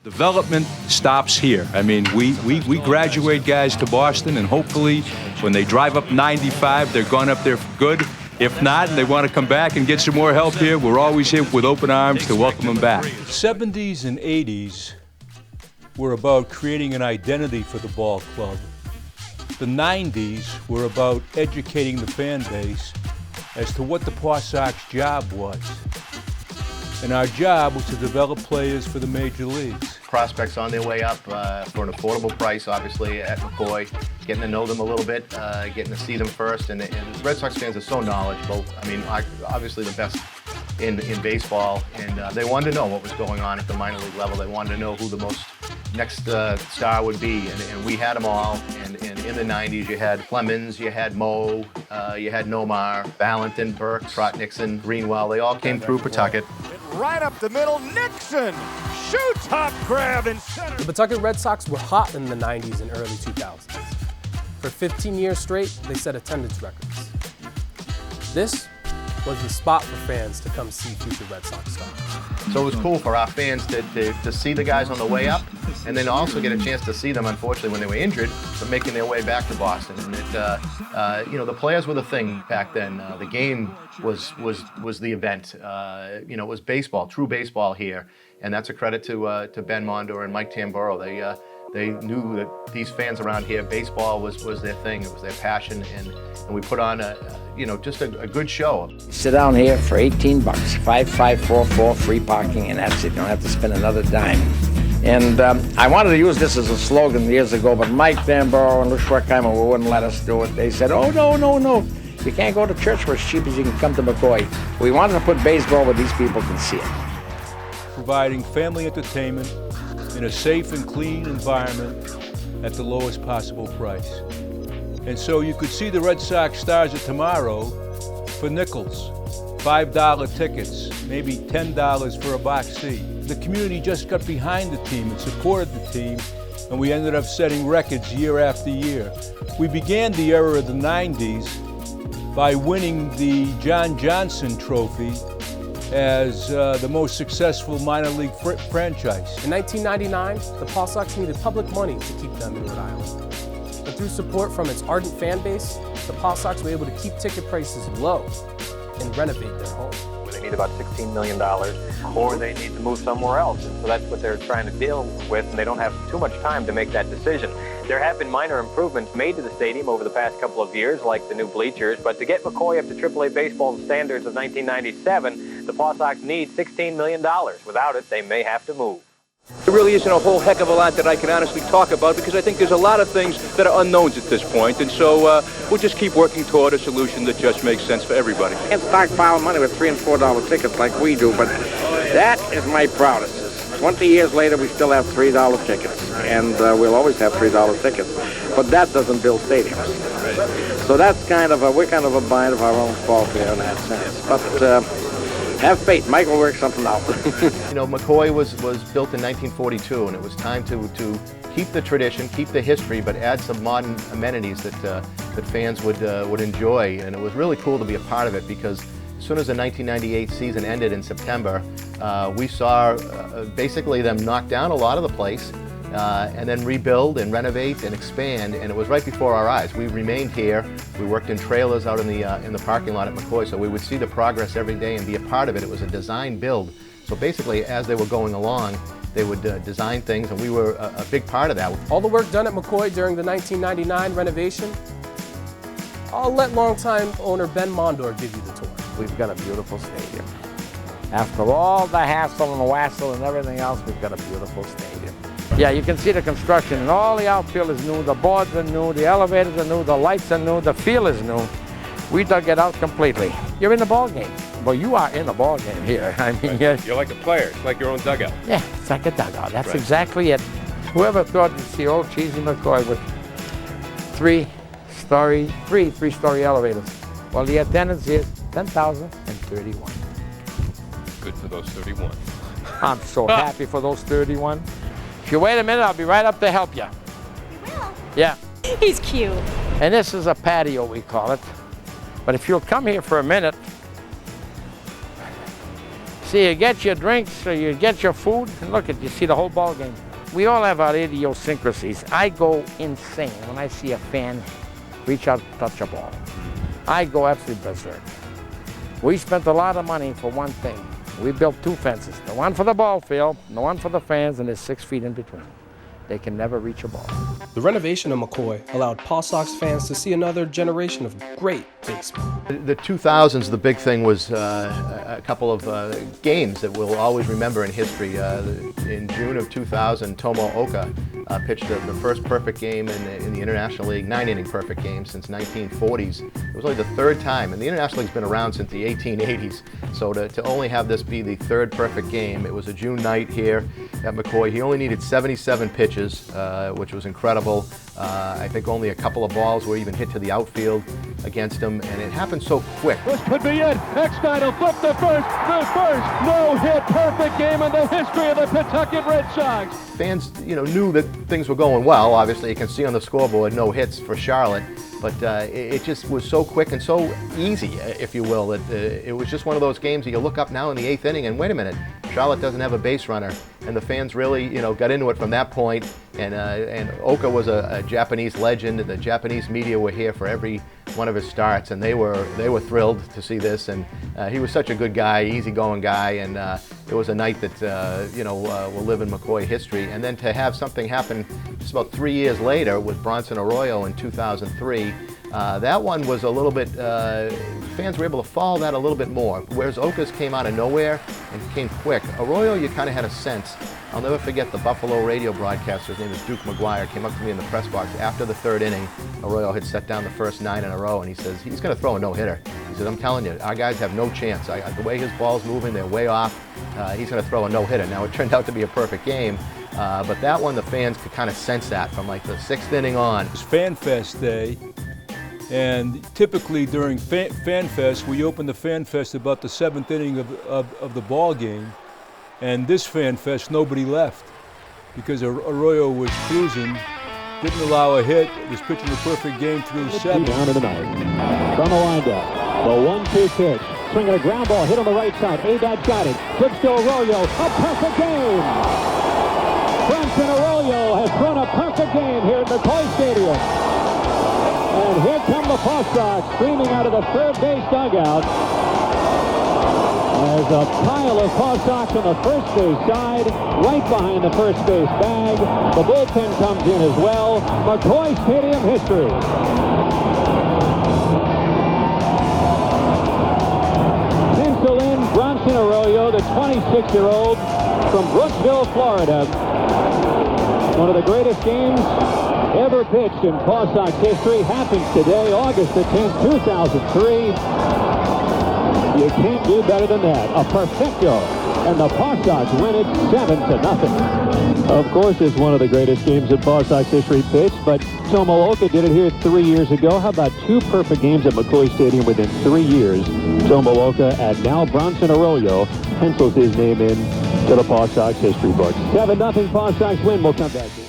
Development stops here. I mean, we graduate guys to Boston, and hopefully when they drive up 95, they're going up there for good. If not, and they want to come back and get some more help here, we're always here with open arms to welcome them back. 70s and 80s were about creating an identity for the ball club. The 90s were about educating the fan base as to what the PawSox job was. And our job was to develop players for the major leagues. Prospects on their way up for an affordable price, obviously, at McCoy, getting to know them a little bit, getting to see them first. And Red Sox fans are so knowledgeable. I mean, obviously the best in baseball. And they wanted to know what was going on at the minor league level. They wanted to know who the most next star would be. And we had them all. And in the 90s, you had Clemens, you had Moe, you had Nomar, Valentin, Burke, Trot Nixon, Greenwell. They all came through Pawtucket. Right up the middle, Nixon shoots, hop grab in center. The Pawtucket Red Sox were hot in the 90s and early 2000s. For 15 years straight, they set attendance records. This was the spot for fans to come see future Red Sox stars. So it was cool for our fans to see the guys on the way up, and then also get a chance to see them, unfortunately, when they were injured, but making their way back to Boston. And the players were the thing back then. The game was the event. It was baseball, true baseball here, and that's a credit to Ben Mondor and Mike Tamburro. They knew that these fans around here, baseball was their thing. It was their passion, and we put on just a good show. Sit down here for 18 bucks, 5544 free parking, and that's it. You don't have to spend another dime. And I wanted to use this as a slogan years ago, but Mike Tamburro and Lou Schwerkheimer wouldn't let us do it. They said, oh, no. You can't go to church for as cheap as you can come to McCoy. We wanted to put baseball where these people can see it. Providing family entertainment in a safe and clean environment at the lowest possible price. And so you could see the Red Sox stars of tomorrow for nickels, $5 tickets, maybe $10 for a box seat. The community just got behind the team and supported the team, and we ended up setting records year after year. We began the era of the 90s by winning the John Johnson Trophy as the most successful minor league franchise. In 1999, the PawSox needed public money to keep them in Rhode Island. But through support from its ardent fan base, the PawSox were able to keep ticket prices low and renovate their home. They need about $16 million, or they need to move somewhere else. And so that's what they're trying to deal with, and they don't have too much time to make that decision. There have been minor improvements made to the stadium over the past couple of years, like the new bleachers, but to get McCoy up to AAA baseball standards of 1997, the PawSox need $16 million. Without it, they may have to move. There really isn't a whole heck of a lot that I can honestly talk about, because I think there's a lot of things that are unknowns at this point, and so we'll just keep working toward a solution that just makes sense for everybody. You can't stockpile money with $3 and $4 tickets like we do, but that is my proudest. 20 years later, we still have $3 tickets, and we'll always have $3 tickets, but that doesn't build stadiums. So that's we're kind of a bind of our own fault here in that sense. But have faith, Mike will work something out. McCoy was built in 1942, and it was time to keep the tradition, keep the history, but add some modern amenities that fans would enjoy. And it was really cool to be a part of it, because as soon as the 1998 season ended in September, we saw basically them knock down a lot of the place and then rebuild and renovate and expand, and it was right before our eyes. We remained here. We worked in trailers out in the parking lot at McCoy, so we would see the progress every day and be a part of it. It was a design build. So basically, as they were going along, they would design things, and we were a big part of that. All the work done at McCoy during the 1999 renovation, I'll let longtime owner Ben Mondor give you the tour. We've got a beautiful stadium. After all the hassle and the wassel and everything else, we've got a beautiful stadium. Yeah, you can see the construction, and all the outfield is new, the boards are new, the elevators are new, the lights are new, the field is new. We dug it out completely. You're in the ball game. Well, you are in the ball game here. I mean, you're like a player. It's like your own dugout. Yeah, it's like a dugout. That's right. Exactly it. Whoever thought you'd see old Cheesy McCoy with three-story elevators? Well, the attendance is 10,031. Good for those 31. I'm so happy for those 31. If you wait a minute, I'll be right up to help you. You will? Yeah. He's cute. And this is a patio, we call it. But if you'll come here for a minute, So you get your drinks, or you get your food, and look at you see the whole ball game. We all have our idiosyncrasies. I go insane when I see a fan reach out to touch a ball. I go absolutely berserk. We spent a lot of money for one thing. We built 2 fences, the one for the ball field, and the one for the fans, and there's 6 feet in between. They can never reach a ball. The renovation of McCoy allowed PawSox fans to see another generation of great baseball. The 2000s, the big thing was a couple of games that we'll always remember in history. In June of 2000, Tomo Oka pitched the first perfect game in the International League, 9-inning perfect game since 1940s. It was only the 3rd time, and the International League's been around since the 1880s. So to only have this be the 3rd perfect game, it was a June night here at McCoy. He only needed 77 pitches, which was incredible. I think only a couple of balls were even hit to the outfield against him, and it happened so quick. This could be it. Eckstein will flip the first no-hit perfect game in the history of the Pawtucket Red Sox. Fans, knew that things were going well. Obviously, you can see on the scoreboard no hits for Charlotte, but it just was so quick and so easy, if you will, that it was just one of those games that you look up now in the 8th inning and wait a minute, Charlotte doesn't have a base runner, and the fans really, got into it from that point. And Oka was a Japanese legend, and the Japanese media were here for every one of his starts, and they were thrilled to see this. And he was such a good guy, easygoing guy, and it was a night that will live in McCoy history. And then to have something happen just about 3 years later with Bronson Arroyo in 2003. That one was a little bit, fans were able to follow that a little bit more, whereas Oka's came out of nowhere and came quick. Arroyo, you kind of had a sense. I'll never forget the Buffalo radio broadcaster, his name is Duke McGuire, came up to me in the press box after the 3rd inning. Arroyo had set down the first 9 in a row, and he says, he's going to throw a no-hitter. He says, I'm telling you, our guys have no chance. The way his ball's moving, they're way off. He's going to throw a no-hitter. Now, it turned out to be a perfect game, but that one, the fans could kind of sense that from like the 6th inning on. It was Fan Fest Day. And typically during Fan Fest, we open the Fan Fest about the 7th inning of the ball game. And this Fan Fest, nobody left because Arroyo was cruising, didn't allow a hit, was pitching the perfect game through 7. Down to the ninth. From the windup, the 1-2 pitch. Swinging a ground ball, hit on the right side. Adad got it. Flips to Arroyo. A perfect game. Bronson Arroyo has thrown a perfect game here at McCoy Stadium. And here come the PawSox streaming out of the 3rd base dugout. There's a pile of PawSox on the 1st base side, right behind the 1st base bag. The bullpen comes in as well. McCoy Stadium history. Pencil in Bronson Arroyo, the 26-year-old from Brooksville, Florida. One of the greatest games ever pitched in PawSox history happens today, August the 10th, 2003. You can't do better than that. A perfecto. And the PawSox win it 7-0. Of course, it's one of the greatest games in PawSox history pitched, but Tomo Oka did it here 3 years ago. How about 2 perfect games at McCoy Stadium within 3 years? Tomo Oka and now Bronson Arroyo pencils his name in to the PawSox history book. 7-0 PawSox win. We'll come back to